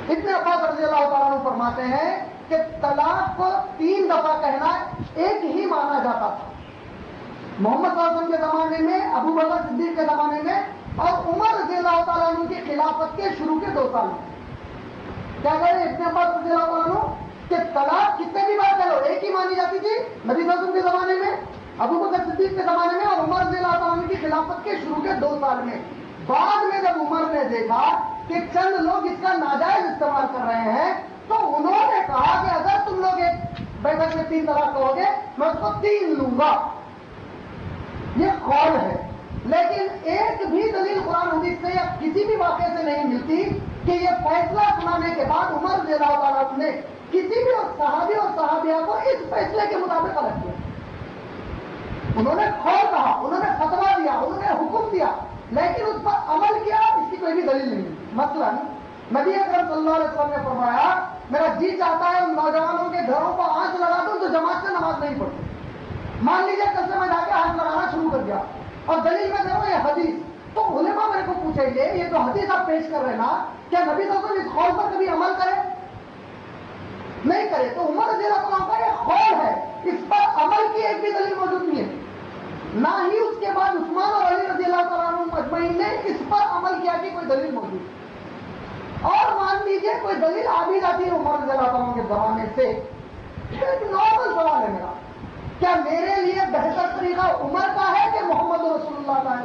ابن عباس رضی اللہ تعالیٰ عنہ فرماتے ہیں کہ طلاق کو 3 دفعہ کہنا ایک ہی مانا جاتا تھا. محمد صلی اللہ علیہ وسلم کے زمانے میں، ابو بکر صدیق کے زمانے میں، اور عمر رضی اللہ تعالیٰ عنہ کی خلافت کے شروع کے 2 سال میں. کیا کہہ رہے ہیں ابن عباس رضی اللہ تعالیٰ عنہ کہ طلاق کتنے بھی بار کرو ایک ہی مانی جاتی تھی نبی صلی اللہ علیہ وسلم کے زمانے میں، ابو بکر صدیق کے زمانے میں، اور عمر رضی اللہ تعالیٰ عنہ کی خلافت کے شروع کے 2 سال میں. بعد میں جب عمر نے دیکھا کہ چند لوگ اس کا ناجائز استعمال کر رہے ہیں تو انہوں نے کہا کہ اگر تم لوگ ایک بیٹھک میں 3 طلاق کہو گے میں اس کو 3 لوں گا. یہ قول ہے، لیکن ایک بھی دلیل قرآن حدیث سے یا کسی بھی واقعے سے نہیں ملتی کہ یہ فیصلہ سنانے کے بعد عمر رضی اللہ تعالیٰ نے کسی بھی صحابی اور صحابیہ کو اس فیصلے کے مطابق الگ کیا. انہوں نے قول کہا، انہوں نے فتویٰ دیا، انہوں نے حکم دیا، لیکن اس پر عمل کیا اس کی کوئی بھی دلیل نہیں ملتی. مثلا نبی اکرم صلی اللہ علیہ وسلم نے فرمایا میرا جی چاہتا ہے ان نوجوانوں کے گھروں کو آنچ لگا دوں تو جماعت سے نماز نہیں پڑھتے. مان لیجیے کل سے میں جا کے ہاتھ لگانا شروع کر دیا اور دلیل میں کروں یہ حدیث، تو علماء میرے کو پوچھیں گے یہ جو حدیث آپ پیش کر رہے ہیں نا، کیا نبی صلی اللہ علیہ وسلم اس قول پر کبھی عمل کرے؟ نہیں کرے. تو عمر رضی اللہ عنہ کا یہ قول ہے، اس پر عمل کی ایک بھی دلیل موجود نہیں ہے. نہ ہی اس کے بعد عثمان اور علی رضی اللہ تعالیٰ عنہ مجمعین نے اس پر عمل کیا کہ کوئی دلیل موجود. اور مان لیجیے کوئی دلیل آ بھی جاتی ہے عمر رضی اللہ تعالیٰ عنہ کے زمانے سے. ایک نارمل سوال ہے میرا، کیا میرے لیے بہتر طریقہ عمر کا ہے کہ محمد رسول اللہ کا ہے؟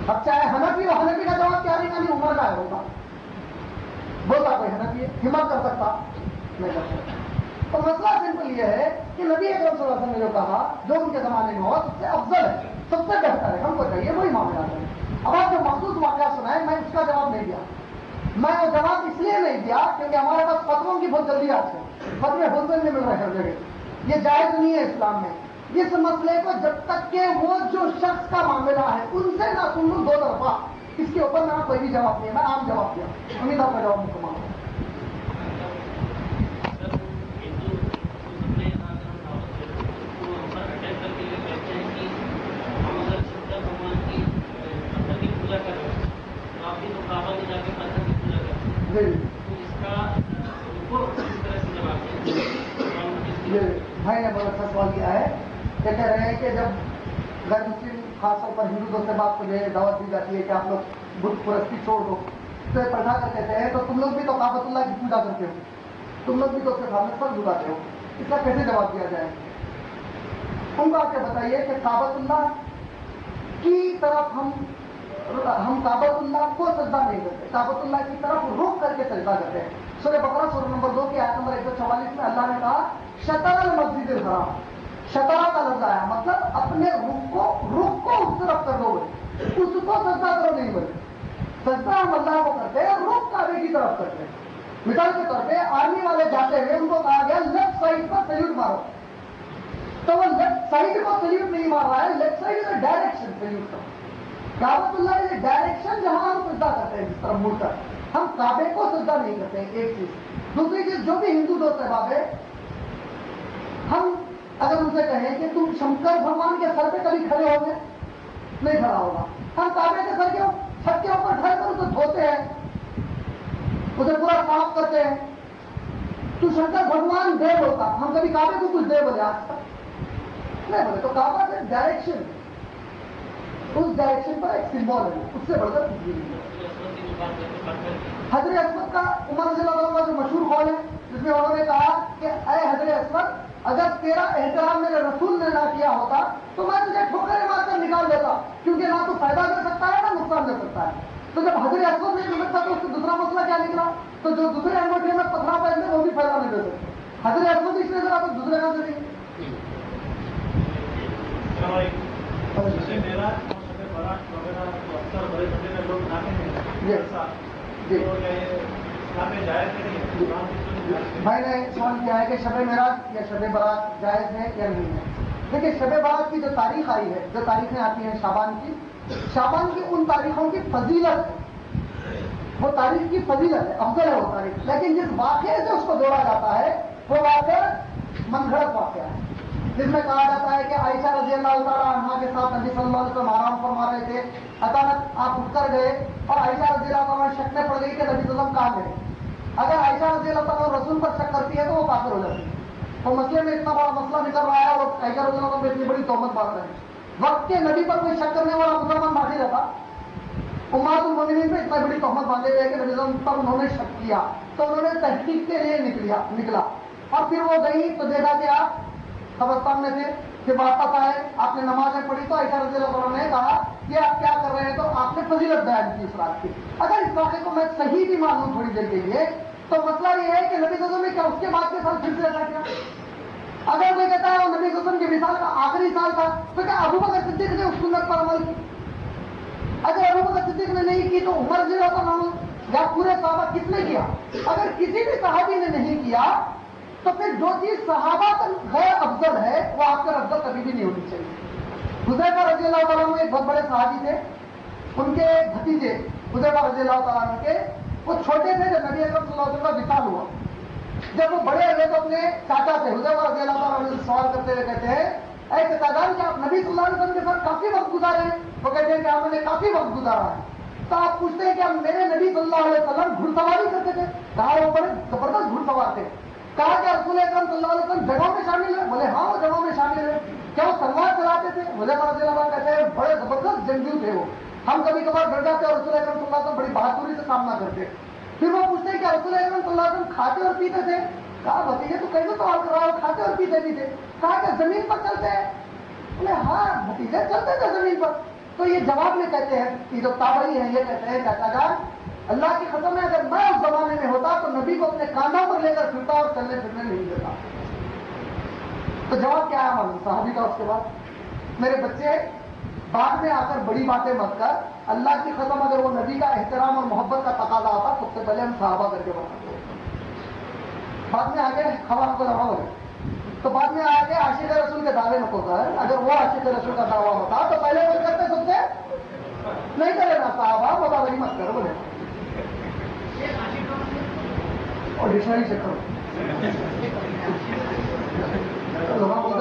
اب چاہے حنفی ہو، حنفی کا جواب کیا نہیں عمر کا ہے ہوگا. بولا کوئی حنفی ہمت کر سکتا نہیں کر سکتا. تو مسئلہ سمپل یہ ہے کہ نبی اکرم صلی اللہ علیہ وسلم نے جو کہا جو ان کے زمانے میں ہوا سب سے افضل ہے، سب سے بہتر ہے، ہم کو چاہیے وہی معاملہ ہے. اب آپ جو مخصوص واقعہ سنائے میں اس کا جواب نہیں دیا. میں وہ جواب اس لیے نہیں دیا کیونکہ ہمارے پاس فتووں کی بہت جلدی آتی ہے، فتوے ہول میں مل رہے ہیں ہر جگہ. یہ جائز نہیں ہے اسلام میں. اس مسئلے کو جب تک کہ وہ جو شخص کا معاملہ ہے ان سے نہ سن لوں 2 طرفہ، اس کے اوپر میرا کوئی بھی جواب نہیں ہے. میں عام جواب دیا، امید آپ کا جواب مکمل ہو. بھائی نے بہت اچھا سوال کیا ہے. یہ کہہ رہے ہیں کہ جب غیر مسلم خاص طور پر ہندو دوست سے بات کو دعوت دی جاتی ہے کہ آپ لوگ بت پرستی چھوڑ دو تو یہ پڑھا کر کہتے ہیں تو تم لوگ بھی تو کعبۃ اللہ کی پوجا کرتے ہو، تم لوگ بھی تو اس کے سامنے سر جھکاتے ہو، اس کا کیسے جواب دیا جائے؟ ان کو آ کے بتائیے کہ کعبۃ اللہ کی طرف ہم کعبۃ اللہ کو سجدہ نہیں کرتے، کعبۃ اللہ کی طرف رخ کر کے سجدہ کرتے ہیں. سورہ بقرہ سورہ نمبر 2 کی آیت نمبر 144 میں اللہ نے کہا شطر المسجد الحرام. شطرہ کا لفظ آیا مطلب اپنے رخ کو اس طرف کر دو، اس کو سجدہ کرو نہیں بولے. سجدہ ہم اللہ کو کرتے ہیں، رخ کعبے کی طرف کرتے ہیں. مثال کے طور پہ آرمی والے جاتے ہیں، ان کو کہا گیا لیفٹ سائڈ پر سیلوٹ مارو، تو وہ لیفٹ سائڈ کو سیلوٹ نہیں مار رہا ہے، left side is direction salute کا. کعبۃ اللہ از ڈائریکشن جہاں ہم سجدہ کرتے ہیں، جس طرف مڑ کر. ہم کعبے کو سجدہ نہیں کرتے ہیں. ایک چیز. دوسری چیز، جو بھی ہندو دوست احباب ہے، ہم اگر ان سے کہیں کہ تم شنکر بھگوان کے سر پہ کبھی کھڑے ہو گے، نہیں کھڑا ہوگا. ہم کعبے کے سر کے چھت کے اوپر کھڑے کر اسے دھوتے ہیں، اسے پورا صاف کرتے ہیں. تو شنکر بھگوان دے بولتا، ہم کبھی کعبے کو کچھ دے بولے آج تک نہیں بولے. تو کعبہ سے ڈائریکشن، اس ڈائریکشن پر ایک سمبول ہے، اس سے بڑھ کر کچھ بھی نہیں ہے. حضرت اسود کا عمر رضی اللہ عنہ کا جو مشہور قول ہے، جس میں انہوں نے کہا کہ اے حضرت اسود، اگر تیرا احترام میرے رسول نے نہ کیا ہوتا تو میں تجھے ٹھوکریں مار کر نکال دیتا، کیونکہ نہ تو فائدہ دے سکتا ہے نہ نقصان دے سکتا ہے. تو جب حضرت اسود نے غلط تھا تو اس کا دوسرا مسئلہ کیا نکلا؟ تو جو دوسرے انگوٹھے میں پتھرا پہنتے وہ بھی فائدہ نہیں دے سکتے. حضرت اسود اس لیے تو دوسرے کا دیں گے. بھائی نے سوال کیا ہے کہ شب معراج یا شب برات جائز ہے یا نہیں ہے. دیکھیے، شب برات کی جو تاریخ آئی ہے، جو تاریخیں آتی ہیں شعبان کی ان تاریخوں کی فضیلت ہے، وہ تاریخ کی فضیلت ہے، افضل ہے وہ تاریخ. لیکن جس واقعے سے اس کو جوڑا جاتا ہے وہ واقعہ من گھڑت واقعہ ہے، جس میں کہا جاتا ہے کہ عائشہ رضی اللہ تعالیٰ عنہا کے ساتھ نبی صلی اللہ علیہ وسلم آرام فرما رہے تھے. اچانک آپ اٹھ کر گئے اور عائشہ رضی اللہ تعالیٰ شک میں پڑ گئی کہ نبی صلی اللہ علیہ وسلم کہاں گئے. اگر عائشہ رضی اللہ تعالیٰ رسول پر شک کرتی ہے تو وہ کافر ہو جاتی ہے. تو مسئلے میں اتنا بڑا مسئلہ نکل رہا ہے اور عائشہ رضی اللہ تعالیٰ اتنی بڑی تہمت باندھ رہے ہیں. وقت کے نبی پر کوئی شک کرنے والا مسلمان باقی رہتا؟ امہات المومنین پہ اتنا بڑی تہمت باندھے ہوئے کہ نبی صلی اللہ علیہ وسلم پر انہوں نے شک کیا، تو انہوں نے تحقیق کے لیے نکلا اور پھر وہ گئی تو دیکھا کہ آپ قبرستان میں تھے. پھر واپس آئے، آپ نے نمازیں پڑھی تو عائشہ رضی اللہ عنہ نے کہا کہ آپ کیا کر رہے ہیں، تو آپ نے فضیلت بیان کی اس رات کی. اگر اس واقعے کو میں صحیح بھی مان لوں تھوڑی دیر کے لیے، تو مسئلہ یہ ہے کہ نبی صلی اللہ علیہ وسلم نے کیا اس کے بعد کے سال پھر سے ایسا کیا؟ اگر کوئی کہتا ہے وہ نبی صلی اللہ علیہ وسلم کی مثال کا آخری سال تھا، تو کیا ابو بکر صدیق نے اس سنت پر عمل کی؟ اگر ابو بکر صدیق نے نہیں کی تو عمر رضی اللہ عنہ یا پورے صحابہ کس نے کیا؟ اگر کسی بھی صحابی نے نہیں کیا تو پھر جو چیز صحابہ غیر افضل ہے وہ آپ کے افضل کبھی بھی نہیں ہونی چاہیے. حذیفہ رضی اللہ تعالیٰ عنہ ایک بہت بڑے صحابی تھے. ان کے بھتیجے حذیفہ رضی اللہ تعالیٰ عنہ کے وہ چھوٹے تھے جب نبی اکرم صلی اللہ علیہ وسلم کا وصال ہوا. جب وہ بڑے ہوئے تو اپنے چاچا سے حذیفہ رضی اللہ تعالیٰ عنہ سے سوال کرتے ہوئے کہتے ہیں اے چچا جان کیا آپ نبی صلی اللہ علیہ وسلم کے ساتھ کافی وقت گزارے ہیں؟ وہ کہتے ہیں کہ آپ نے کافی وقت گزارا ہے. تو آپ پوچھتے ہیں کہ میرے نبی صلی اللہ علیہ وسلم گھڑ سواری کرتے تھے؟ کہا وہ بڑے زبردست گھڑ سوار تھے. کہا کہ رسول اکرم صلی اللہ علیہ وسلم جگہوں میں شامل ہے؟ بولے ہاں وہ جگہوں میں شامل ہے. کیا وہ تلوار چلاتے تھے؟ حذیفہ رضی اللہ عنہ کہتے ہیں بڑے زبردست جنگجو تھے وہ. ہم کبھی کبھار ڈر جاتے اور رسول اکرم صلی اللہ علیہ وسلم بڑی بہادری سے سامنا کرتے. پھر وہ پوچھتے ہیں کہ رسول اکرم صلی اللہ علیہ وسلم کھاتے اور پیتے تھے؟ کہا بھتیجے تو کیسے سوال کر رہا ہو، کھاتے اور پیتے بھی تھے. کہا کہ زمین پر چلتے ہیں؟ بولے ہاں بھتیجے چلتے تھے زمین پر. تو یہ جواب میں کہتے ہیں کہ جو تابعی ہیں یہ کہتے ہیں چاچا جان اللہ کی قسم ہے اگر میں اس زمانے میں ہوتا تو نبی کو اپنے کاندھوں پر لے کر پھرتا اور چلنے پھرنے نہیں دیتا. تو جواب کیا ہے معلوم صحابی کا اس کے بعد؟ میرے بچے بعد میں آ کر بڑی باتیں مت کر، اللہ کی قسم اگر وہ نبی کا احترام اور محبت کا تقاضا ہوتا سب سے پہلے ہم صحابہ کر کے بتاتے. بعد میں آگے خبر کو جمع ہو گئے تو بعد میں آگے عاشق رسول کے دعوے نہ ہوتا ہے. اگر وہ عاشق رسول کا دعویٰ ہوتا تو پہلے وہ کرتے سب سے نہیں کرے نا صحابہ مطابقی مت کرو بولے اور ڈکشنری چیک کرو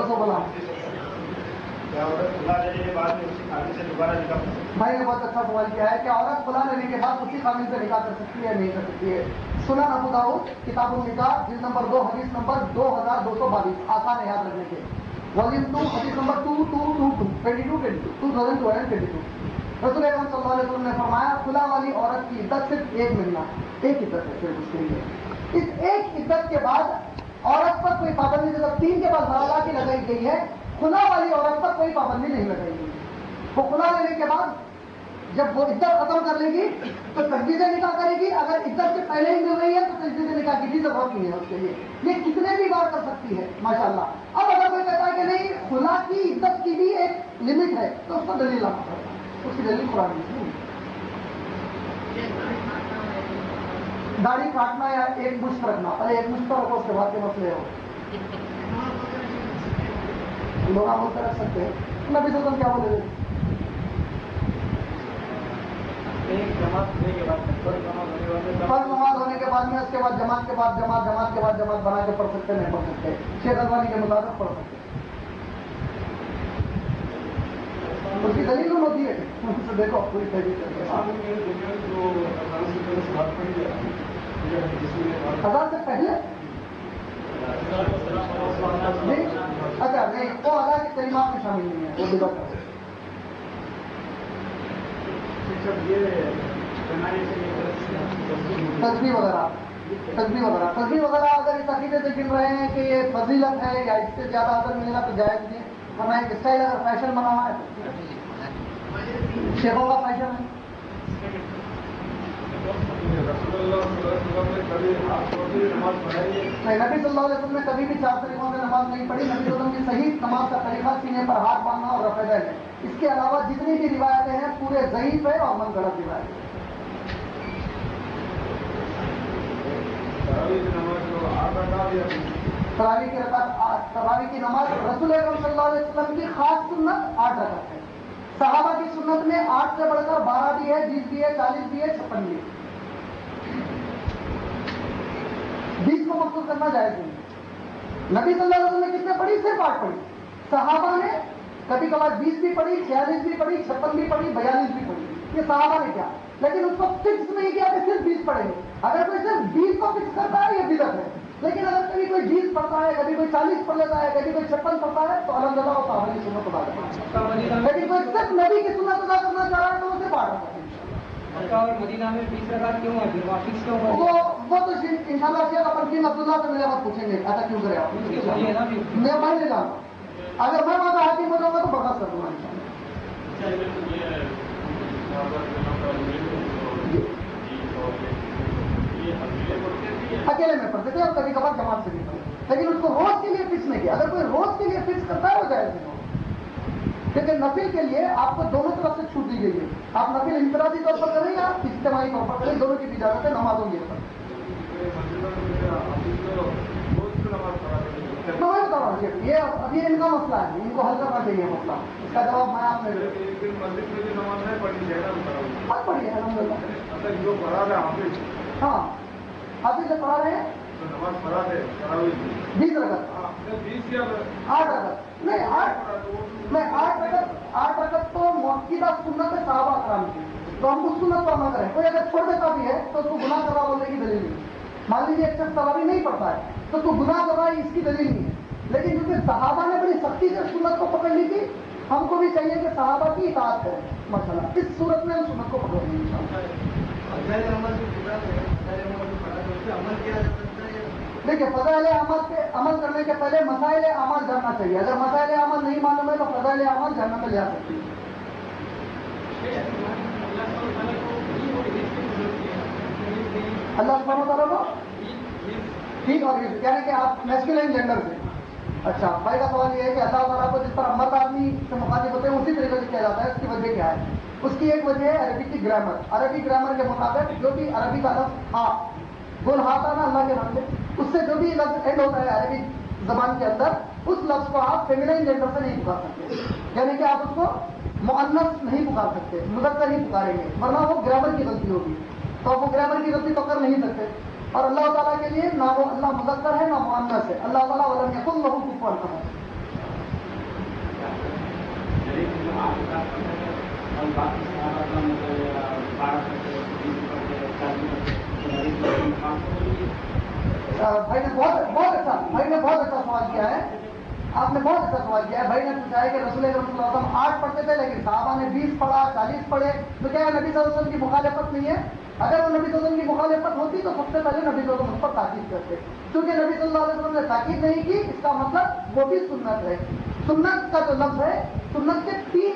سو بولا. بھائی نے بہت اچھا سوال کیا ہے کہ عورت خلا لینے کے بعد اسی خامن سے نکاح کر سکتی ہے نہیں کر سکتی ہے. سنن ابو داؤد کتاب النکاح جلد نمبر 2 حدیث نمبر 2222 آسان ہے یاد رکھنے کے. والیوم 2 حدیث نمبر 2222 رسول اکرم صلی اللہ علیہ وسلم نے فرمایا خلا والی عورت کی عدت صرف 1 مہینہ، ایک عدت ہے صرف اس کے لیے. اس ایک عدت کے بعد عورت پر کوئی پابندی جب 3 کے بعد زالہ کی لگائی گئی ہے، خلا والی عورت پر کوئی پابندی نہیں لگائی گئی. وہ کھلا لینے کے بعد جب وہ عدت ختم کر لے گی تو تجدید نکاح کرے گی. اگر عدت سے پہلے ہی مل رہی ہے تو تجدید نکاح کی بھی ضرورت نہیں ہے اس کے لیے. یہ کتنے بھی بار کر سکتی ہے ماشاءاللہ. اب اگر کوئی کہتا ہے کہ نہیں خلا کی عدت کی بھی ایک لمٹ ہے تو اس کو دلیل لانا پڑے گا. اس کی دلیل قرآن نہیں. داڑھی کاٹنا یا ایک مشت رکھنا, پہلے ایک مشت رکھو اس کے بعد کے مسئلے ہو. لوگ آپ بولتے رکھ سکتے ہیں. نبی صلی اللہ علیہ وسلم کیا بولے گے؟ فرض نماز ہونے کے بعد میں اس کے بعد جماعت کے بعد جماعت, جماعت کے بعد جماعت بنا کے پڑھ سکتے نہیں پڑھ سکتے. شیخ البانی کے مطابق پڑھ سکتے. اس کی دلیل ہوتی ہے دیکھو پوری طریقے اذان سے پہلے. اچھا نہیں, وہ اذان کی کلمات میں شامل نہیں ہے, وہ بگڑ کر تصویر وغیرہ. تصویر وغیرہ اگر اس عقیدے سے گن رہے ہیں کہ یہ فضیلت ہے یا اس سے زیادہ اثر ملے گا تو جائز نہیں. ورنہ ایک اسٹائل اگر فیشن بنا ہوا ہے شیخوں کا فیشن ہے. نبی صلی اللہ علیہ وسلم نے کبھی بھی 4 طریقوں سے نماز نہیں پڑھی. نبی صلی اللہ علیہ وسلم کی صحیح نماز کا طریقہ سینے پر ہاتھ باندھنا اور رفع دین ہے. اس کے علاوہ جتنی بھی روایتیں ہیں پورے ضعیف ہے اور من گڑت روایت. تراویح کی نماز رسول اکرم صلی اللہ علیہ وسلم کی خاص سنت 8 رکعت ہے. صحابہ کی سنت میں 8 سے بڑھ کر 12 بھی ہے, 20 بھی ہے, 40 بھی ہے, 56 بھی ہے. 20 کو مقصود کرنا جائز نہیں. نبی صلی اللہ علیہ وسلم نے کتنے پڑھی؟ صرف 8 پڑھی. صحابہ نے کبھی کبھار 20 بھی پڑھی, 46 بھی پڑھی, 56 بھی پڑھی, 42 بھی پڑھی. یہ صحابہ نے کیا, لیکن اس کو فکس نہیں کیا کہ صرف 20 پڑھیں گے. اگر کوئی صرف 20 کو فکس کرتا ہے یہ بدعت ہے. لیکن اگر کبھی کوئی 20 پڑھتا ہے, کبھی کوئی 40 پڑھ لیتا ہے, کبھی کوئی 56 پڑھتا ہے تو الحمدللہ وہ صحابہ کی سنت ادا کرتا ہے. لیکن کوئی صرف نبی کی سنت ادا کرنا چاہ رہا ہے تو اسے پاٹ رہا ہے. مدینہ میں 20 رکعت کیوں ہے؟ وہ تو انشاءاللہ شیخ ابراہیم عبداللہ سے میرے بات پوچھیں گے ایسا کیوں کرے آپ. میں نہیں جانتا. اگر میں وہاں کا حاکم ہو جاؤں گا تو برخاست کر دوں گا اکیلے میں پڑھتے تھے اور کبھی کبھار جماعت سے بھی پڑھتے, لیکن اس کو روز کے لیے فکس نہیں کیا. اگر کوئی روز کے لیے فکس کرتا ہے وہ جائز نہیں ہوگا. لیکن نفل کے لیے آپ کو دونوں طرف سے چھوٹ دی گئی ہے. آپ نفل انفرادی طور پر کریں یا اجتماعی طور پر کریں, دونوں کی بھی اجازت ہے نمازوں کی. میں بتا رہا ہوں یہ ابھی ان کا مسئلہ ہے, ان کو حل کرنا چاہیے مسئلہ. اس کا جواب میں آپ نے بہت پڑھی ہے الحمدللہ. ہاں حافظ سے پڑھا رہے ہیں 20 رکعت 8 رکعت نہیں 8 رکعت تو موقع سنت ہے صحابہ کرام کی, تو ہم اس سنت کو عمل کریں. کوئی اگر چھوڑ دیتا بھی ہے تو اس کو گناہ کر رہا بولنے کی دلیل نہیں. مان لیجیے ایک شخص تراویح نہیں پڑھتا ہے تو تو گناہ کر رہا ہے, اس کی دلیل نہیں ہے. لیکن کیونکہ صحابہ نے بڑی سختی سے سنت کو پکڑ لی تھی, ہم کو بھی چاہیے کہ صحابہ کی اطاعت کریں ماشاءاللہ. اس صورت میں ہم سنت کو پکڑ لیں انشاءاللہ. دیکھیے فضائل اعمال پہ عمل کرنے کے پہلے مسائل اعمال جاننا چاہیے. اگر مسائل اعمال نہیں معلوم ہے تو فضائل اعمال جاننا میں لے آ سکتی ہے. اللہ سبحانہ وتعالیٰ کو ٹھیک اور یعنی کہ آپ میسکولین جینڈر سے. اچھا بھائی کا سوال یہ ہے کہ اللہ تعالیٰ کو جس طرح مرد آدمی سے مخاطب ہوتے ہیں اسی طریقے سے کیا جاتا ہے, اس کی وجہ کیا ہے؟ اس کی ایک وجہ ہے عربی کی گرامر. عربی گرامر کے مطابق جو بھی عربی کا لفظ ہاں گول ہاتھ آنا اللہ کے نام سے, اس سے جو بھی لفظ اینڈ ہوتا ہے عربی زبان کے اندر, اس لفظ کو آپ فیمینائن جینڈر سے نہیں پکار سکتے. یعنی کہ آپ اس کو مؤنث نہیں پکار سکتے, مذکر ہی پکاریں گے, ورنہ وہ گرامر کی غلطی ہوگی. تو وہ گرامر کی غلطی تو کر نہیں سکتے. اور اللہ تعالیٰ کے لیے نہ وہ اللہ مذکر ہے نہ مؤنث ہے. اللہ تعالیٰ ولم یکن لہ کفوا احد. بھائی نے بہت اچھا سوال کیا ہے. آپ نے بہت اچھا سوال کیا ہے. بھائی نے پوچھا ہے کہ رسول اکرم صلی اللہ علیہ وسلم 8 پڑھتے تھے لیکن صحابہ نے 20 پڑھا, 40 پڑھے, تو کیا نبی صلی اللہ علیہ وسلم کی مخالفت نہیں ہے؟ اگر وہ نبی صلی اللہ علیہ وسلم کی مخالفت ہوتی تو سب سے پہلے نبی صلی اللہ علیہ وسلم پر تاکید کرتے. کیونکہ نبی صلی اللہ علیہ وسلم نے تاکید نہیں کی, اس کا مطلب وہ بھی سنت ہے. سنت کا جو لفظ ہے, سنت کے 3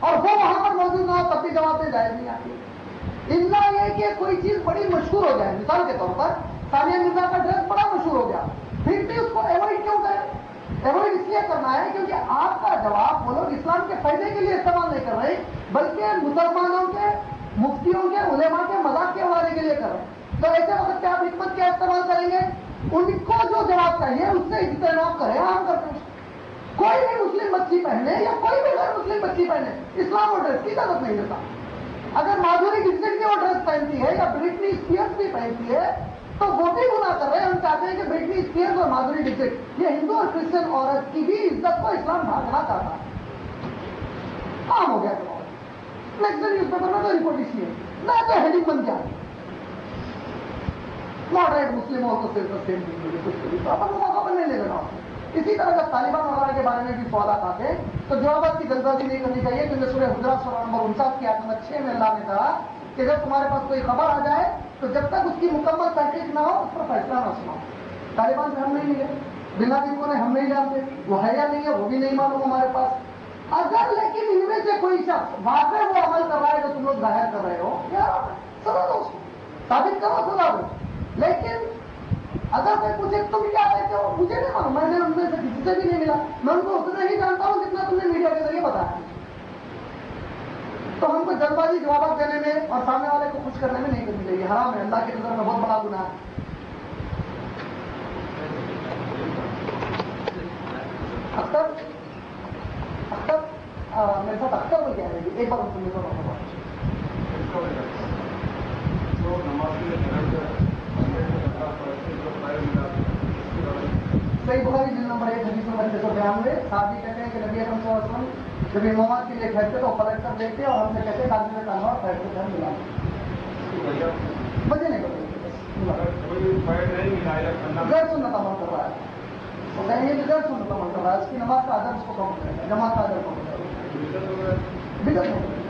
اور وہ وہاں پر موجود نہ ہو تب بھی جماعتیں جائز نہیں آتی. اتنا یہ کہ کوئی چیز بڑی مشہور ہو جائے, مثال کے طور پر ثانیہ مرزا کا ڈریس بڑا مشہور ہو گیا, پھر بھی اس کو ایوائڈ کیوں کریں؟ ایوائڈ اس لیے کرنا ہے کیونکہ آپ کا جواب وہ لوگ اسلام کے فائدے کے لیے استعمال نہیں کر رہے, بلکہ مسلمانوں کے, مفتیوں کے, علماء کے مذاق کے حوالے کے لیے کر رہے ہیں. تو ایسے وقت کیا آپ حکمت کیا استعمال کریں گے؟ ان کو جو جواب چاہیے اس سے اجتناب کریں, عام کرتے ہیں. کوئی بھی مسلم بچی پہنے یا کوئی بھی غیر مسلم بچی پہنے, اسلام اور ڈریس کی اجازت نہیں دیتا. اگر مادھوری ڈکشٹ بھی وہ ڈریس پہنتی ہے یا برٹنی اسپیئرس بھی پہنتی ہے تو وہ بھی گناہ کر رہے ہیں. ہم چاہتے ہیں کہ برٹنی اسپیئرس اور مادھوری ڈکشٹ یہ ہندو اور کرسچن عورت کی بھی عزت کو اسلام ڈھانکنا چاہتا ہے. عام ہو گیا نیکسٹ نیوز پیپر میں تو رپورٹ اس لیے نہ تو ہیڈنگ بن گیا ماڈریٹ مسلم ہو تو صرف کچھ موقع پر نہیں لے لینا. اسی طرح جب طالبان وغیرہ کے بارے میں بھی سوالات آتے تو جوابات کی جلد بازی نہیں کرنی چاہیے, کیونکہ سورہ حجرات سورہ نمبر 49 کی آیت نمبر 6 میں اللہ نے کہا کہ جب تمہارے پاس کوئی خبر آ جائے تو جب تک اس کی مکمل تحقیق نہ ہو اس پر فیصلہ نہ سناؤ. طالبان سے ہم نہیں ملے, بنا جن نے ہم نہیں جانتے, وہ ہے یا نہیں ہے وہ بھی نہیں معلوم ہمارے پاس. اگر لیکن ان میں سے کوئی شخص واقعی وہ عمل کر رہا ہے جو تم لوگ ظاہر کر رہے ہو, یار سزا دو, اس کو ثابت کرو, سزا دو. لیکن اگر کوئی پوچھے تم کیا کہتے ہو, مجھے نہیں معلوم, میں نے ان میں سے کسی سے بھی نہیں ملا, میں ان کو اتنا ہی جانتا ہوں جتنا تم نے میڈیا کے ذریعے بتایا. تو ہم کو جلد بازی جوابات دینے میں اور سامنے والے کو خوش کرنے میں نہیں کرنی چاہیے, حرام ہے, اللہ کی نظر میں بہت بڑا گناہ ہے. اختر میرے ساتھ اختر بول کیا ہے, ایک بار تم نے صحیح بخاری جلد نمبر 1 حدیث نمبر 692 صحابی کہتے ہیں کہ نبی اکرم صلی اللہ علیہ وسلم جب امامات کے لیے ٹھہرتے تو پلٹ کر دیکھتے اور ہم سے کہتے کاغذ میں ڈالنا اور پیر سے ملا وجہ نہیں غیر سنت عمل کر رہا ہے, وہ کہیں گے کہ غیر سنت عمل کر رہا ہے, اس کی نماز کا ادب اس کو کم کرے گا, جماعت کا ادب کم کرے گا, بدعت نہیں.